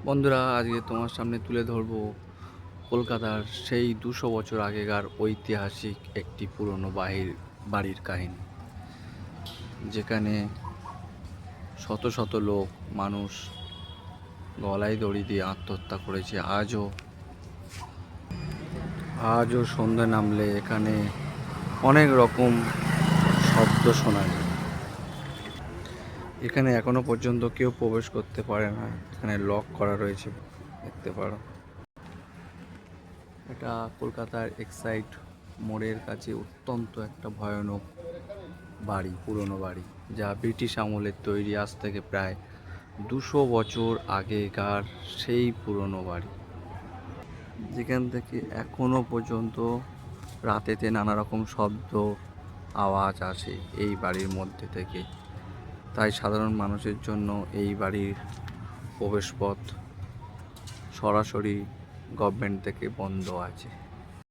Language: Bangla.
বন্ধুরা, আজকে তোমার সামনে তুলে ধরবো কলকাতার সেই 200 বছর আগেকার ঐতিহাসিক একটি পুরনো বাড়ির কাহিনী, যেখানে শত শত লোক মানুষ গলায় দড়ি দিয়ে আত্মহত্যা করেছে। আজও সন্ধ্যা নামলে এখানে অনেক রকম শব্দ শোনা যায়। এখানে এখনো পর্যন্ত কেউ প্রবেশ করতে পারে না, এখানে লক করা রয়েছে, দেখতে পারো। এটা কলকাতার এক্সাইড মোড়ের কাছে অত্যন্ত একটা ভয়ানক বাড়ি, পুরনো বাড়ি, যা ব্রিটিশ আমলের তৈরি, আজ থেকে প্রায় 200 বছর আগেকার সেই পুরনো বাড়ি, যেখান থেকে এখনো পর্যন্ত রাতেতে নানা রকম শব্দ আওয়াজ আসে এই বাড়ির মধ্যে থেকে। তাই সাধারণ মানুষের জন্য এই বাড়ির প্রবেশপথ সরাসরি গভর্নমেন্ট থেকে বন্ধ আছে।